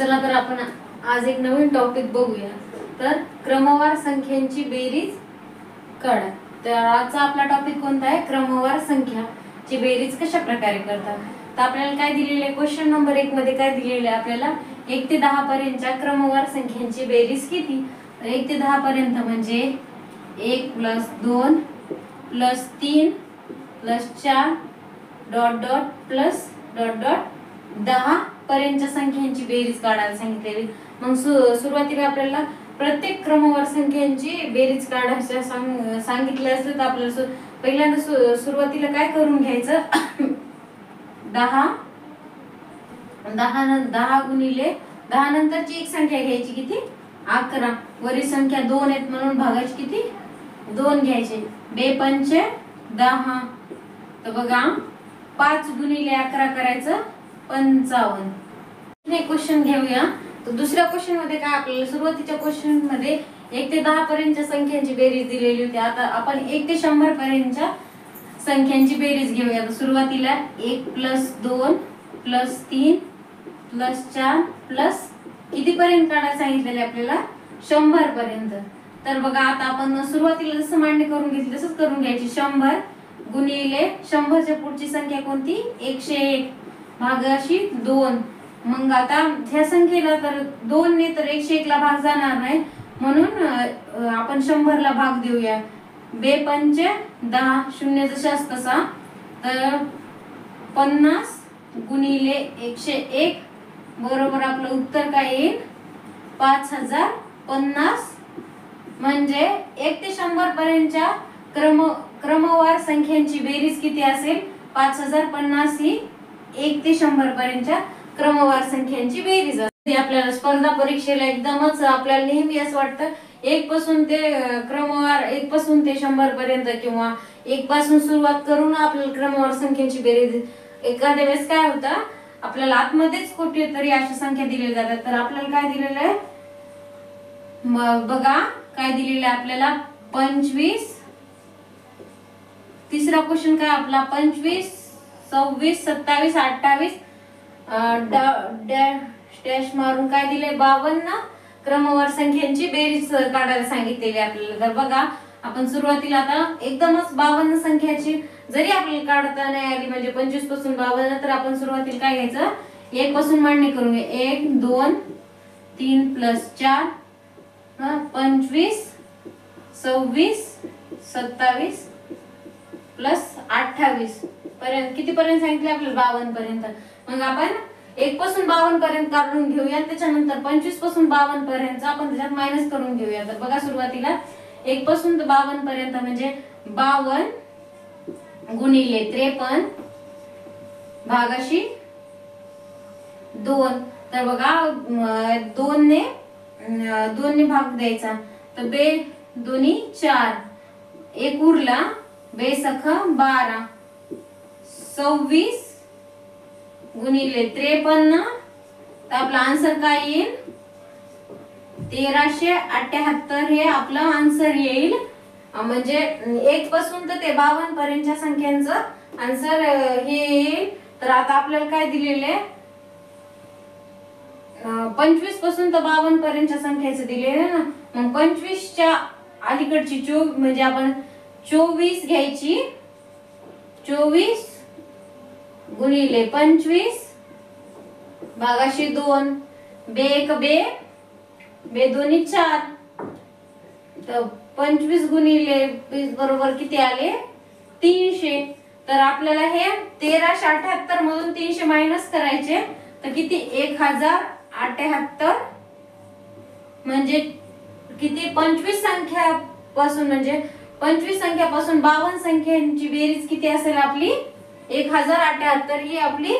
चला तर आपण आज एक नवीन टॉपिक बघूया। तर क्रमवार संख्यांची बेरीज काढा। तर आजचा आपला टॉपिक कोणता आहे? क्रमवार संख्याची बेरीज कशा प्रकारे करतात। तर आपल्याला काय दिलेले आहे? क्वेश्चन नंबर 1 मध्ये काय दिलेले आहे आपल्याला? 1 ते 10 पर्यंतच्या क्रमवार संख्यांची बेरीज किती? 1 ते 10 पर्यंत म्हणजे 1 + 2 + 3 + 4 dot dot plus dot dot 10 पर्यंतच्या संख्यांची बेरीज काढायला सांगितलेली। मग सुरुवातीला आपल्याला प्रत्येक क्रमवार संख्यांची बेरीज काढायला सांगितलं असतं तर आपल्याला पहिल्यांदा सुरुवातीला काय करून घ्यायचं? 10 गुणिले 10 नंतरची एक संख्या घ्यायची किती? 11। वरील संख्या 2 आहेत म्हणून भागाची किती? 2 घ्यायचे। 2 पंचे 10। तर बघा 5 गुणिले 11 करायचं 55। हे क्वेश्चन घेऊया। तर दुसऱ्या क्वेश्चन मध्ये काय आपल्याला सुरुवातीच्या क्वेश्चन मध्ये 1 ते 10 पर्यंतच्या संख्यांची बेरीज दिलेली होती। आता आपण 1 ते 100 पर्यंतच्या संख्यांची बेरीज घेऊया। तर सुरुवातीला 1 + 2 + 3 + 4 प्लस किती पर्यंत काढायला सांगितलेले आपल्याला? 100 पर्यंत। तर बघा आता आपण सुरुवातीला जसं मांडणी करून घेतली तसंच करून घ्यायची। 100 गुणिले 100 च्या पुढची संख्या कोणती? 101 भागाशी 2। मग आता ह्या संख्येला तर 2 ने तर 101 ला भाग जाणार नाही म्हणून आपण 100 ला भाग देऊया। 2 पंचे 10 शून्य जशास तसा। तर 50 गुणिले 101 बरोबर आपलं उत्तर काय येईल? 5050। म्हणजे 1 ते 100 पर्यंतच्या क्रमवार संख्यांची बेरीज किती असेल? 5050 ही 1 ते 100 पर्यंतच्या क्रमवार संख्यांची बेरीज असते। आपल्याला स्पर्धा परीक्षेला एकदमच आपल्याला नेहमी असं वाटतं 1 पासून ते क्रमवार 1 पासून ते 100 पर्यंत किंवा 1 पासून सुरुवात करून आपल्याला क्रमवार संख्यांची बेरीज एखाद्या वेळेस काय होतं आपल्याला आतमध्येच कुठेतरी अशा संख्या दिलेल्या जातात। तर आपल्याला काय दिलेलं आहे? बघा काय दिलेलं आहे आपल्याला? 25। तिसरा क्वेश्चन काय आपला? 25 26 27 28 डॅश मारून काय दिले? 52 क्रमवार संख्यांची बेरीज काढायला सांगितलेली आपल्याला। तर बघा आपण सुरुवातीला आता एकदमच 52 संख्याची जरी आपल्याला काढता नाही आली म्हणजे 25 पासून 52 तर आपण सुरुवातीला काय घ्यायचं? 1 पासून मांडणी करून घ्या। 1 2 3 + 4 25 26 27 + 28 पर्यंत किती पर्यंत सांगितले आपल्याला? 52 पर्यंत। मग आपण 1 पासून 52 पर्यंत काढून घेऊया। त्याच्यानंतर 25 पासून 52 पर्यंत आपण त्याच्यात मायनस करून घेऊया। तर बघा सुरुवातीला 1 पासून 52 पर्यंत म्हणजे 52 गुणिले 53 भागाशी 2। तर बघा 2 ने भाग द्यायचा। तर 2 दोन्ही 4 1 उरला 2 सख 12 26 गुणिले 53 तर आपला आन्सर काय येईल? 1378 हे आपलं आन्सर येईल। म्हणजे 1 पासून तर ते 52 पर्यंतच्या संख्यांचं आन्सर हे येईल। तर आता आपल्याला काय दिलेले? 25 पासून तर 52 पर्यंतच्या संख्येचं दिलेलं ना। मग 25 च्या अलीकडची म्हणजे आपण 24 घ्यायची। 24 गुणिले 25 भागाशी 2 2 1 2 2 दोन्ही 4 तर 25 गुणिले 20 बरोबर किती आले? 300। तर आपल्याला हे 1378 मधून 300 मायनस करायचे तर किती? 1078 म्हणजे किती? 25 संख्यापासून म्हणजे 25 संख्यापासून 52 संख्यांची बेरीज किती असेल आपली? 1078 ही आपली